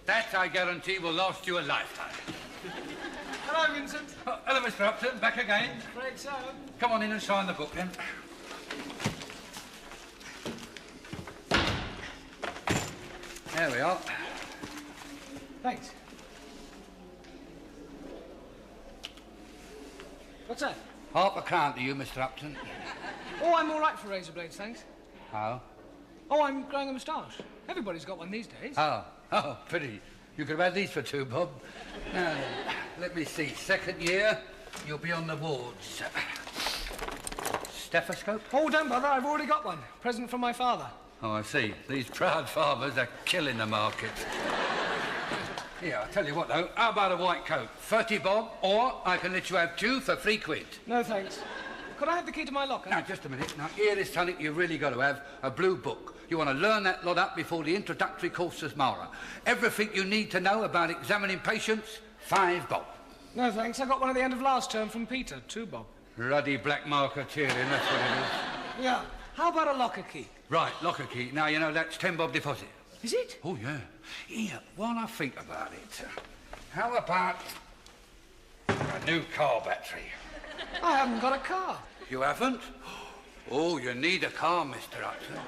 That, I guarantee, will last you a lifetime. Hello, Vincent. Oh, hello, Mr. Upton. Back again. Afraid so. Come on in and sign the book, then. There we are. Thanks. What's that? £0.50 to you, Mr. Upton. Oh, I'm all right for razor blades, thanks. How? Oh, I'm growing a moustache. Everybody's got one these days. Oh, pretty. You could have had these for two, Bob. Now, let me see. Second year, you'll be on the wards. Stethoscope? Oh, don't bother. I've already got one. Present from my father. Oh, I see. These proud fathers are killing the market. Yeah, I'll tell you what, though. How about a white coat? 30 bob, or I can let you have 2 for £3. No, thanks. Could I have the key to my locker? Now, just a minute. Now, here is something you've really got to have, a blue book. You want to learn that lot up before the introductory course as Mara. Everything you need to know about examining patients, 5 bob. No, thanks. I got one at the end of last term from Peter, 2 bob. Ruddy black marker tearing, that's what it is. Yeah. How about a locker key? Right, locker key. Now, you know, that's 10 bob deposit. Is it? Oh, yeah. Here, while I think about it, how about a new car battery? I haven't got a car. You haven't? Oh, you need a car, Mr. Upton.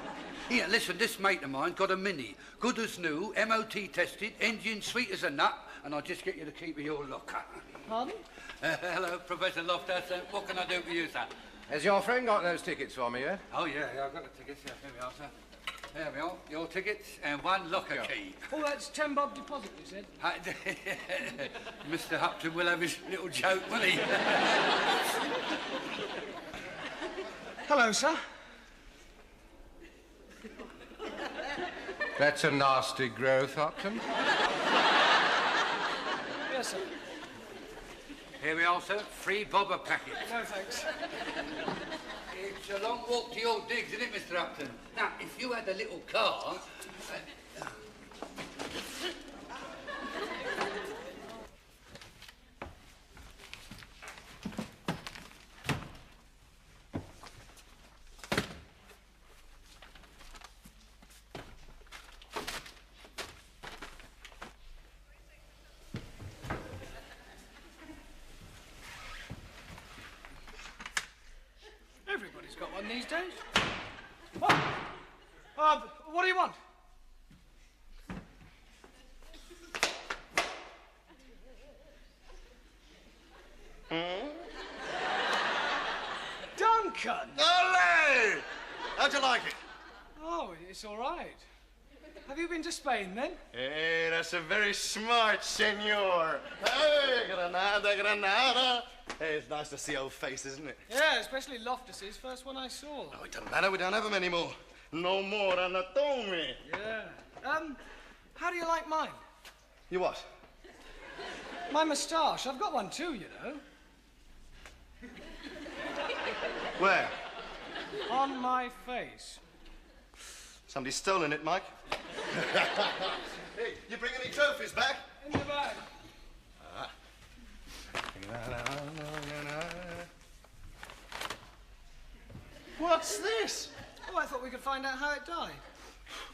Here, listen, this mate of mine got a Mini. Good as new, MOT tested, engine sweet as a nut, and I'll just get you the key to your locker. Pardon? Hello, Professor Loftus. What can I do for you, sir? Has your friend got those tickets for me yet? Oh, yeah, I've got the tickets. Yeah, here we are, sir. There we are, your tickets and 1 locker key. Oh, that's 10 bob deposit, you said? Mr. Upton will have his little joke, won't he? Hello, sir. That's a nasty growth, Upton. Yes, sir. Here we are, sir. 3 bob a packet. No, thanks. It's a long walk to your digs, isn't it, Mr. Upton? Now, if you had a little car... Everybody's got one these days. What? What do you want? Duncan! Ole! How'd you like it? Oh, it's all right. Have you been to Spain, then? Hey, that's a very smart senor. Hey, Granada, Granada. Hey, it's nice to see old faces, isn't it? Yeah, especially Loftus's, first one I saw. Oh, it doesn't matter, we don't have them anymore. No more anatomy. Yeah. How do you like mine? You what? My moustache. I've got one too, you know. Where? On my face. Somebody's stolen it, Mike. Hey, you bring any trophies back? In the bag. What's this? Oh, I thought we could find out how it died.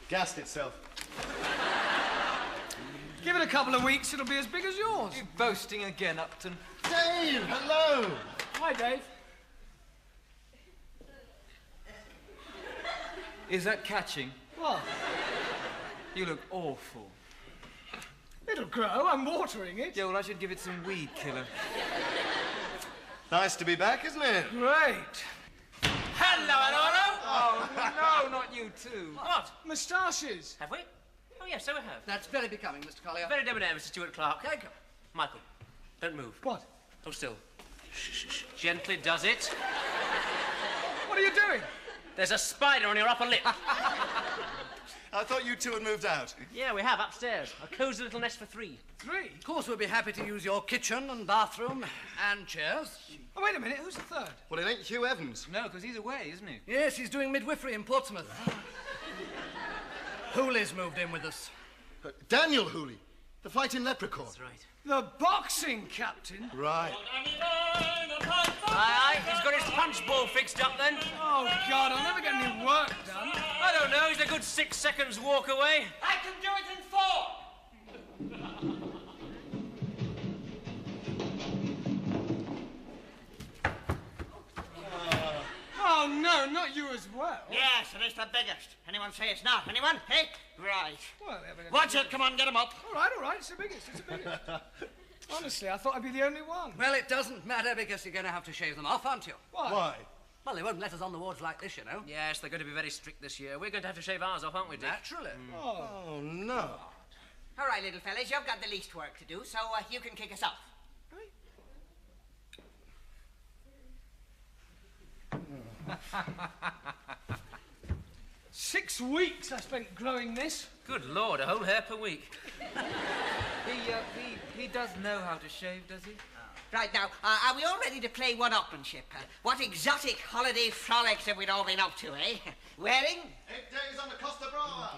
Gassed itself. Give it a couple of weeks, it'll be as big as yours. You boasting again, Upton? Dave, hello. Hi, Dave. Is that catching? What? You look awful. It'll grow. I'm watering it. Yeah, well, I should give it some weed killer. Nice to be back, isn't it? Great. Oh, no, not you too. What? Moustaches. Have we? Oh, yes, so we have. That's very becoming, Mr. Collier. Very debonair, Mr. Stuart Clark. Michael, don't move. What? Hold still. Shh. Gently does it. What are you doing? There's a spider on your upper lip. I thought you two had moved out. Yeah, we have, upstairs. A cosy little nest for 3. 3? Of course, we'll be happy to use your kitchen and bathroom and chairs. Oh, wait a minute. Who's the third? Well, it ain't Hugh Evans. No, because he's away, isn't he? Yes, he's doing midwifery in Portsmouth. Hooley's moved in with us. Daniel Hooley, the fighting leprechaun. That's right. The boxing captain. Right. Aye, he's got his punch ball fixed up then. Oh, God, I'll never get any work done. I don't know, he's a good 6 seconds walk away. I can do it in 4. no, not you as well. Yes, and it's the biggest. Anyone say it's not? Anyone? Hey? Right. Well, Watch it. Come on, get him up. All right. It's the biggest. Honestly, I thought I'd be the only one. Well, it doesn't matter because you're going to have to shave them off, aren't you? Why? Well, they won't let us on the wards like this, you know. Yes, they're going to be very strict this year. We're going to have to shave ours off, aren't we, Dick? Naturally. Oh, no. All right, little fellas, you've got the least work to do, so you can kick us off. 6 weeks I spent growing this. Good Lord, a whole hair per week. He does know how to shave, does he? Right, now, are we all ready to play one-upmanship? What exotic holiday frolics have we all been up to, eh? Wearing? 8 days on the Costa Brava.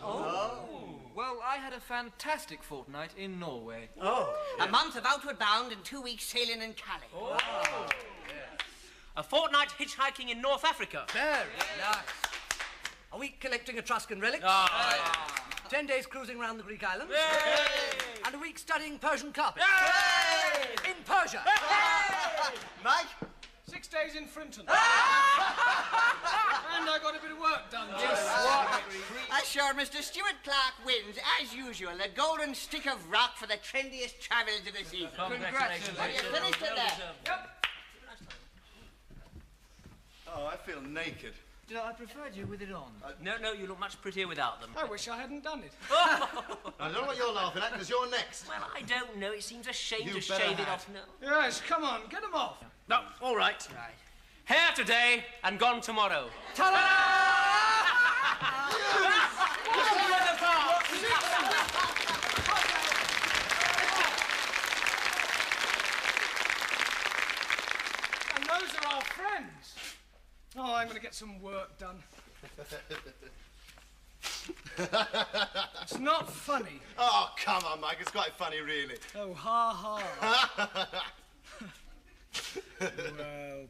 Well, I had a fantastic fortnight in Norway. A month of outward bound and 2 weeks sailing in Calais. A fortnight hitchhiking in North Africa. Very nice. A week collecting Etruscan relics. 10 days cruising around the Greek islands. And a week studying Persian carpet. In Persia. Mike? 6 days in Frinton. And I got a bit of work done. Sure, Mr. Stuart Clark wins, as usual, the golden stick of rock for the trendiest travellers of the season. Congratulations. Have you finished it there? Yep. Oh, I feel naked. You know, I preferred you with it on. No, you look much prettier without them. I wish I hadn't done it. I don't know what you're laughing at, because you're next. Well, I don't know. It seems a shame You to better shave it have. off now. Yes, come on, get them off. No, all right. Hair today and gone tomorrow. And those are our friends. Oh, I'm going to get some work done. It's not funny. Oh, come on, Mike. It's quite funny, really. Oh, ha ha. Well,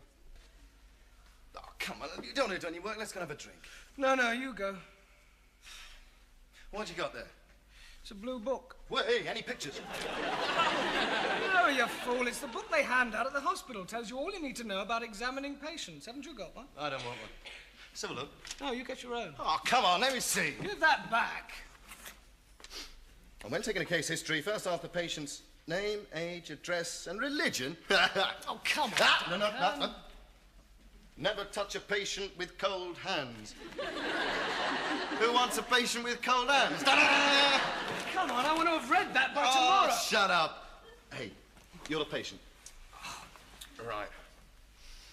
Oh, come on. You don't need to do any work. Let's go and have a drink. no, you go. What you got there? It's a blue book. Hey, any pictures? No, you fool. It's the book they hand out at the hospital. Tells you all you need to know about examining patients. Haven't you got one? I don't want one. Let's have a look. No, you get your own. Oh, come on. Let me see. Give that back. And when taking a case history, first ask the patient's name, age, address, and religion. Oh, come on. No. Never touch a patient with cold hands. Who wants a patient with cold hands? Come on, I want to have read that by Oh, tomorrow. shut up. Hey, you're the patient. Right.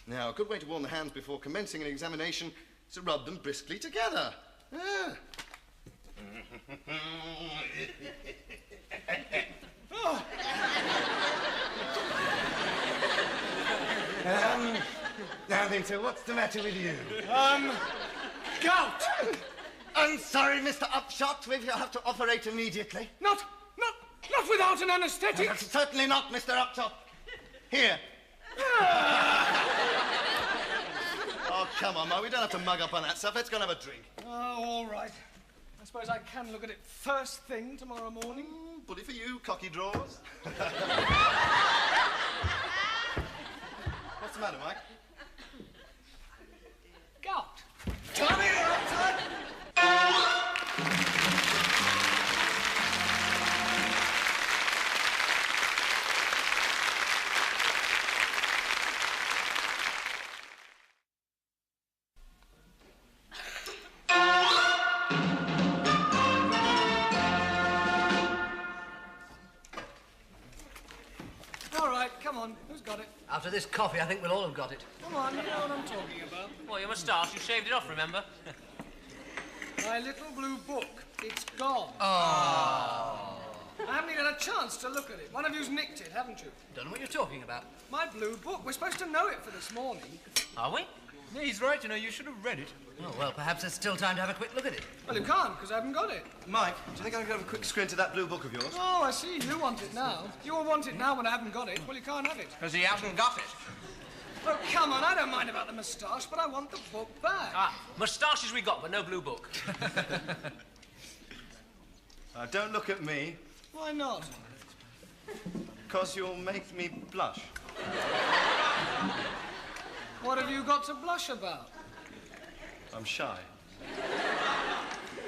Now, a good way to warm the hands before commencing an examination is to rub them briskly together. Yeah. Now then, so what's the matter with you? Gout. I'm sorry, Mr. Upshot. We'll have to operate immediately. Not without an anaesthetic. Certainly not, Mr. Upshot. Here. Oh, come on, Mo. We don't have to mug up on that stuff. Let's go and have a drink. Oh, all right. I suppose I can look at it first thing tomorrow morning. Bully for you, cocky drawers. What's the matter, Mike? Gout. Come here, Upshot. All right, come on. Who's got it? After this coffee, I think we'll all have got it. Come on, you know what I'm talking about. Well, your moustache, you shaved it off, remember? My little blue book. It's gone. Oh. I haven't even had a chance to look at it. One of you's nicked it, haven't you? Don't know what you're talking about. My blue book. We're supposed to know it for this morning. Are we? Yeah, he's right, you know, you should have read it. Oh, well, perhaps there's still time to have a quick look at it. Well, you can't, because I haven't got it. Mike, do you think I can have a quick squint at that blue book of yours? Oh, I see. You want it now. You all want it now when I haven't got it. Well, you can't have it. Because he hasn't got it. Oh, come on. I don't mind about the moustache, but I want the book back. Moustaches we got, but no blue book. Don't look at me, Why not? because you'll make me blush. What have you got to blush about? I'm shy.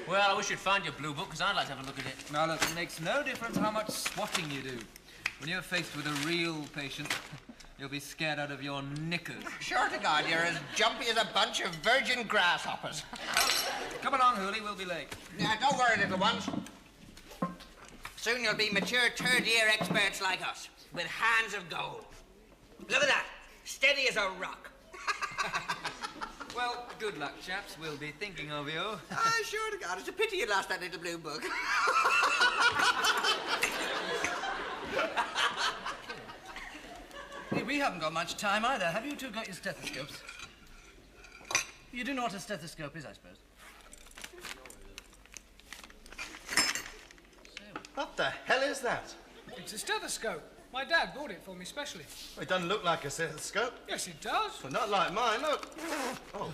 Well, I wish you'd find your blue book, because I'd like to have a look at it. Now, look, it makes no difference how much swatting you do. When you're faced with a real patient, you'll be scared out of your knickers. Sure to God, you're as jumpy as a bunch of virgin grasshoppers. Come along, Hooley, we'll be late. Now, don't worry, little ones. Soon you'll be mature third-year experts like us, with hands of gold. Look at that, steady as a rock. Well, good luck, chaps. We'll be thinking of you. Sure to God, it's a pity you lost that little blue book. Hey, we haven't got much time either. Have you two got your stethoscopes? You do know what a stethoscope is, I suppose. What the hell is that? It's a stethoscope. My dad bought it for me specially. It doesn't look like a stethoscope. Yes, it does. But not like mine, look. Oh.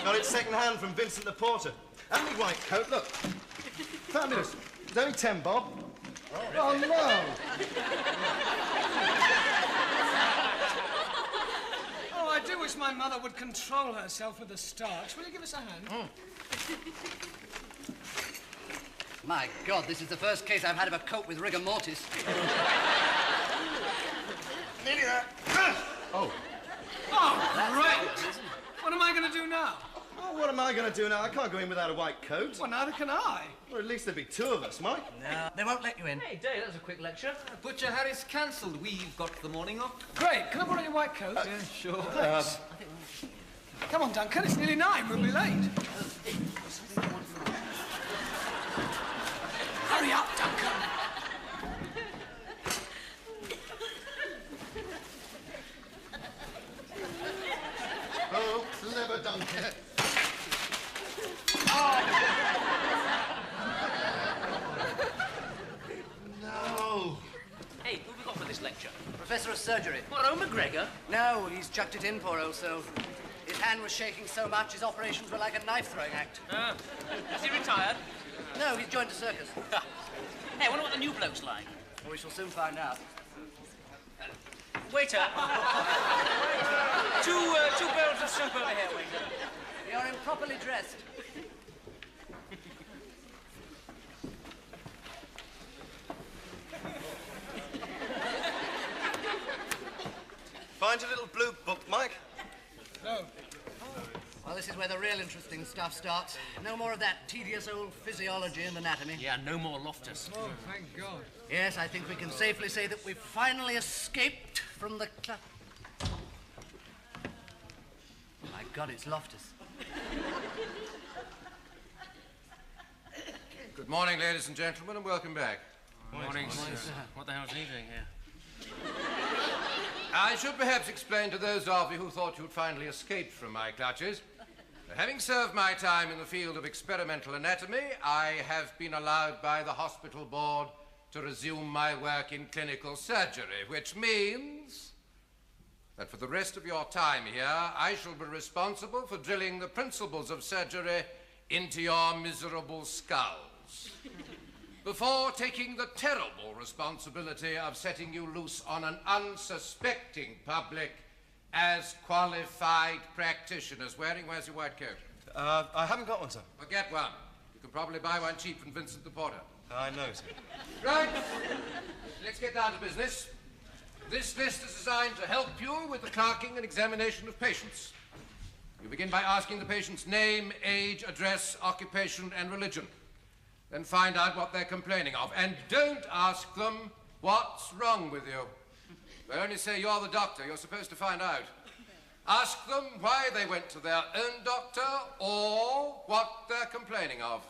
Got it second-hand from Vincent the Porter. And my white coat, look. Fabulous. It's only 10 bob. Oh, no. Oh, I do wish my mother would control herself with the starch. Will you give us a hand? My God, this is the first case I've had of a coat with rigor mortis. Nearly there. Oh, great. What am I going to do now? Oh, what am I going to do now? I can't go in without a white coat. Well, neither can I. Well, at least there'd be two of us, Mike. No, they won't let you in. Hey, Dave, that was a quick lecture. Butcher Harris cancelled. We've got the morning off. Great. Can I borrow your white coat? Yeah, sure. Thanks. Come on, Duncan. It's nearly 9. We'll be late. Hurry up, Duncan. Oh, clever Duncan. No. Hey, who have we got for this lecture? Professor of surgery. What, Owen McGregor? No, he's chucked it in, poor old soul. His hand was shaking so much his operations were like a knife-throwing act. Is he retired? No, he's joined a circus. Hey, I wonder what the new bloke's like. We shall soon find out. Waiter. Two barrels of soup over here, waiter. You're improperly dressed. Find your little blue book, Mike. No. Well, this is where the real interesting stuff starts. No more of that tedious old physiology and anatomy. Yeah, no more Loftus. Oh, thank God. Yes, I think we can safely say that we've finally escaped from the My God, it's Loftus. Good morning, ladies and gentlemen, and welcome back. Morning, sir. What the hell's he doing here? I should perhaps explain to those of you who thought you'd finally escaped from my clutches. Having served my time in the field of experimental anatomy, I have been allowed by the hospital board to resume my work in clinical surgery, which means that for the rest of your time here, I shall be responsible for drilling the principles of surgery into your miserable skulls, before taking the terrible responsibility of setting you loose on an unsuspecting public as qualified practitioners. Where's your white coat? I haven't got one, sir. Well, get one. You can probably buy one cheap from Vincent the Porter. I know, sir. Right. Let's get down to business. This list is designed to help you with the clerking and examination of patients. You begin by asking the patient's name, age, address, occupation, and religion. Then find out what they're complaining of. And don't ask them what's wrong with you. They only say you're the doctor. You're supposed to find out. Ask them why they went to their own doctor or what they're complaining of.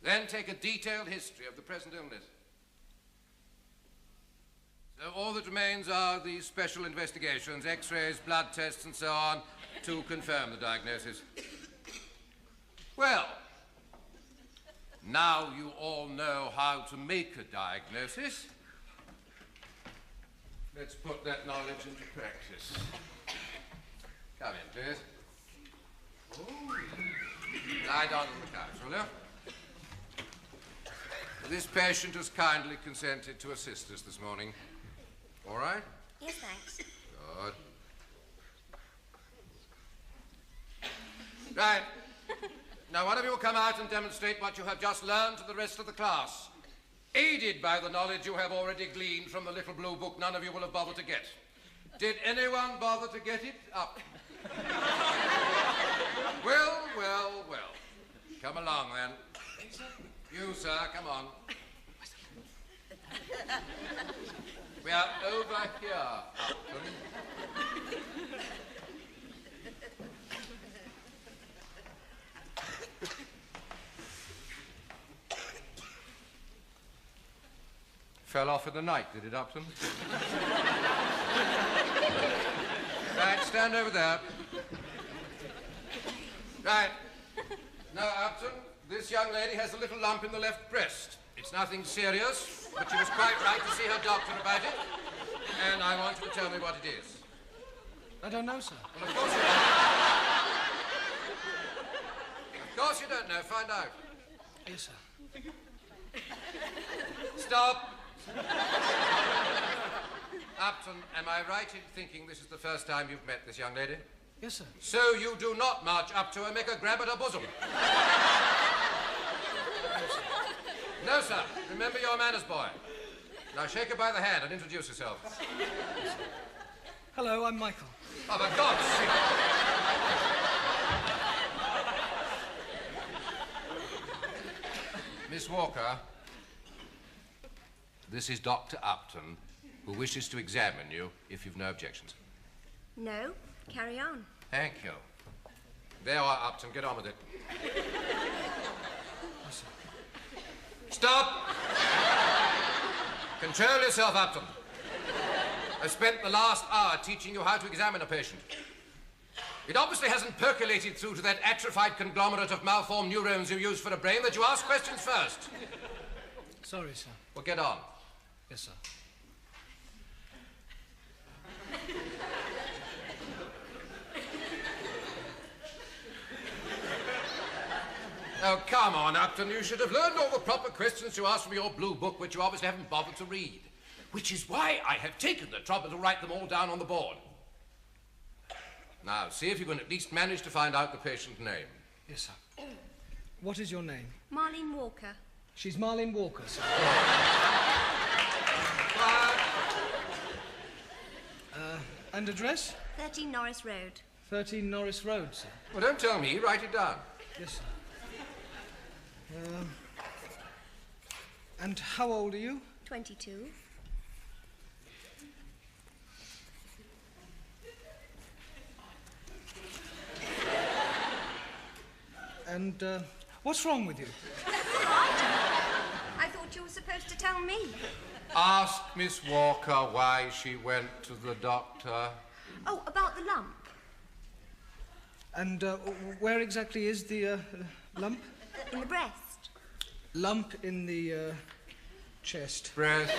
Then take a detailed history of the present illness. So all that remains are these special investigations, x-rays, blood tests, and so on, to confirm the diagnosis. Well, now you all know how to make a diagnosis. Let's put that knowledge into practice. Come in, please. Lie down on the couch, will you? This patient has kindly consented to assist us this morning. All right? Yes, thanks. Good. Right. Now, one of you will come out and demonstrate what you have just learned to the rest of the class, aided by the knowledge you have already gleaned from the little blue book none of you will have bothered to get. Did anyone bother to get it? Up. Well, well, well. Come along, then. You, sir, come on. We are over here, Upton. Fell off in the night, did it, Upton? Right, stand over there. Right. Now, Upton, this young lady has a little lump in the left breast. It's nothing serious, but she was quite right to see her doctor about it. And I want you to tell me what it is. I don't know, sir. Well, of course you don't. Of course you don't know. Find out. Yes, sir. Stop. Upton, am I right in thinking this is the first time you've met this young lady? Yes, sir. So you do not march up to her and make a grab at her bosom? No, sir. Remember your manners, boy. Now shake her by the hand and introduce yourself. Hello, I'm Michael. Oh, for God's sake. Miss Walker, this is Dr. Upton, who wishes to examine you if you've no objections. No, carry on. Thank you. There you are, Upton. Get on with it. Stop! Control yourself, Upton. I spent the last hour teaching you how to examine a patient. It obviously hasn't percolated through to that atrophied conglomerate of malformed neurons you use for a brain that you ask questions first. Sorry, sir. Well, get on. Yes, sir. Oh, come on, Upton. You should have learned all the proper questions to ask from your blue book, which you obviously haven't bothered to read. Which is why I have taken the trouble to write them all down on the board. Now, see if you can at least manage to find out the patient's name. Yes, sir. What is your name? Marlene Walker. She's Marlene Walker, sir. And address? 13 Norris Road. 13 Norris Road, sir. Well, don't tell me. Write it down. Yes, sir. And how old are you? 22. And what's wrong with you? I thought you were supposed to tell me. Ask Miss Walker why she went to the doctor. Oh, about the lump. And where exactly is the lump? In the breast. Lump in the chest. Breast.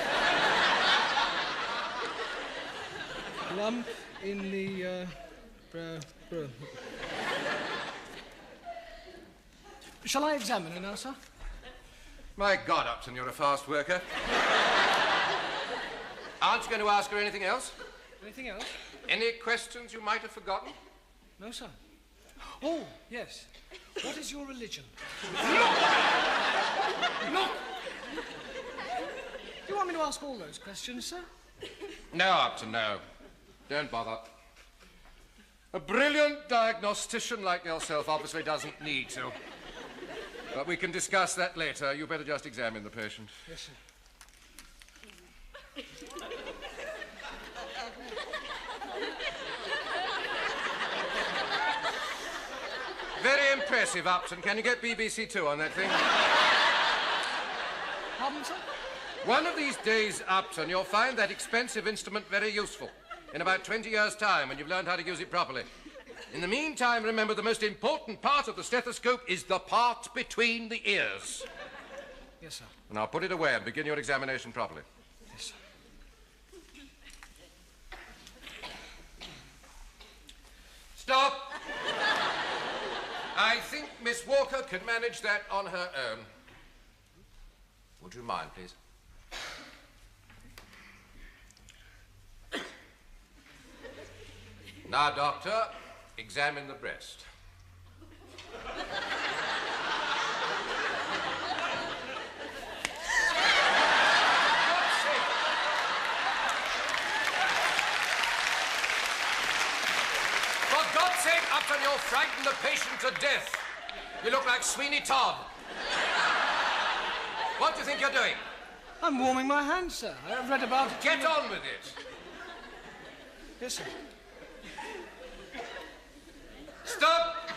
Lump in the Shall I examine her now, sir? My God, Upton, you're a fast worker. Aren't you going to ask her anything else? Anything else? Any questions you might have forgotten? No, sir. Oh, yes. What is your religion? Look! Do you want me to ask all those questions, sir? No, Upton, no. Don't bother. A brilliant diagnostician like yourself obviously doesn't need to. But we can discuss that later. You better just examine the patient. Yes, sir. Very impressive, Upton. Can you get BBC Two on that thing? Pardon, sir? One of these days, Upton, you'll find that expensive instrument very useful. In about 20 years' time, when you've learned how to use it properly. In the meantime, remember, the most important part of the stethoscope is the part between the ears. Yes, sir. Now put it away and begin your examination properly. Yes, sir. Stop! I think Miss Walker can manage that on her own. Would you mind, please? Now, Doctor, examine the breast. For God's sake, Upton, you'll frighten the patient to death. You look like Sweeney Todd. What do you think you're doing? I'm warming my hands, sir. I've read about it. Get on with it. Yes, sir. Stop!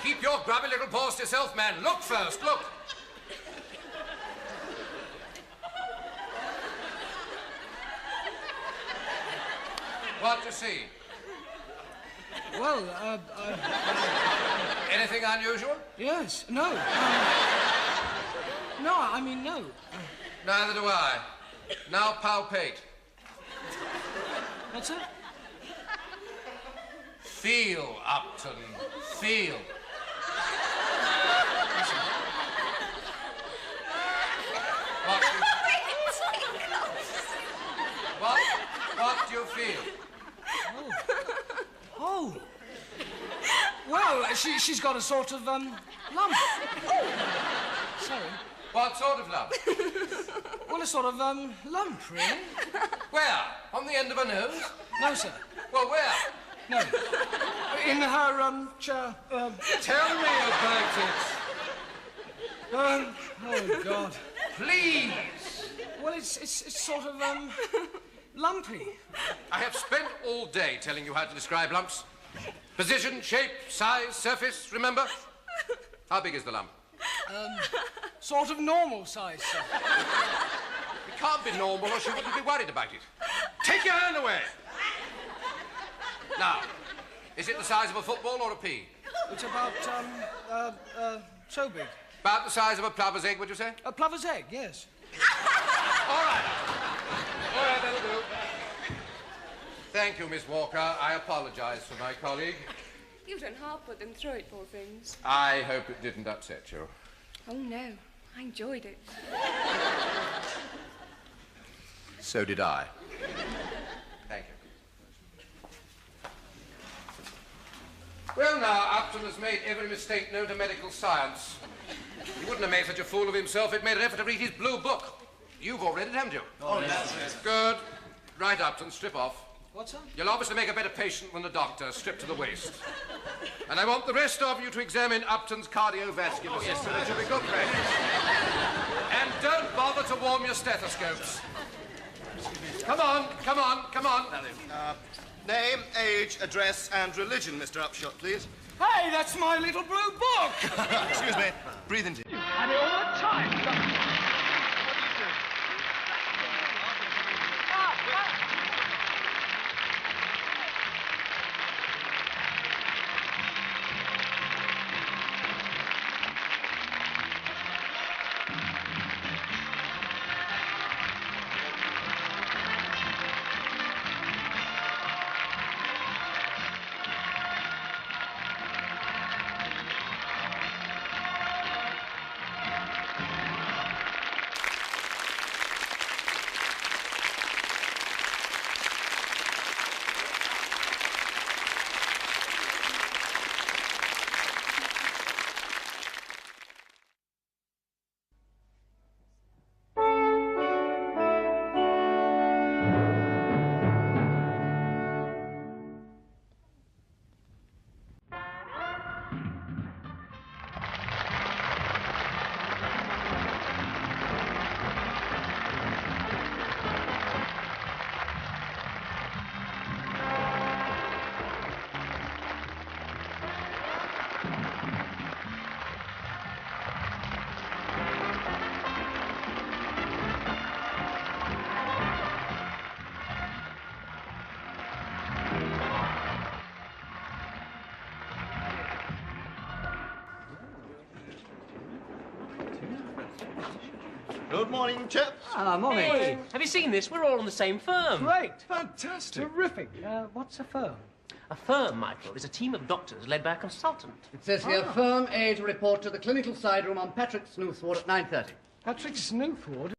Keep your grubby little paws to yourself, man. Look first, look. What do you see? Well, Anything unusual? yes. No. No, I mean, no. Neither do I. Now palpate. What's that? Feel, Upton. Feel. What do you feel? Oh. Well, she's got a sort of, lump. Sorry. What sort of lump? Well, a sort of, lump, really. Where? On the end of her nose? No, sir. Well, where? No. In her, chair. Tell me about it. Oh, God. Please. Well, it's sort of, lumpy. I have spent all day telling you how to describe lumps. Position, shape, size, surface, remember? How big is the lump? Sort of normal size, sir. It can't be normal or she wouldn't be worried about it. Take your hand away. Now, is it the size of a football or a pea? It's about, so big. About the size of a plover's egg, would you say? A plover's egg, yes. All right. All right, that'll do. Thank you, Miss Walker. I apologize for my colleague. You don't half put them through it, poor things. I hope it didn't upset you. Oh, no. I enjoyed it. So did I. Thank you. Well, now, Upton has made every mistake known to medical science. He wouldn't have made such a fool of himself if he'd made an effort to read his blue book. You've all read it, haven't you? Oh, yes. Good. Right, Upton, strip off. What's that? You'll obviously make a better patient than the doctor, stripped to the waist. And I want the rest of you to examine Upton's cardiovascular system. It should be good practice. And don't bother to warm your stethoscopes. Come on, come on, come on. Name, age, address, and religion, Mr. Upshot, please. Hey, that's my little blue book! Excuse me. Breathe into it. And it all the time. Good morning, chaps. Morning. Hey, have you seen this? We're all on the same firm. Great. Fantastic. Terrific. What's a firm? A firm, Michael, is a team of doctors led by a consultant. It says here, firm age report to the clinical side room on Patrick Snoothward at 9:30. Patrick Snoothward?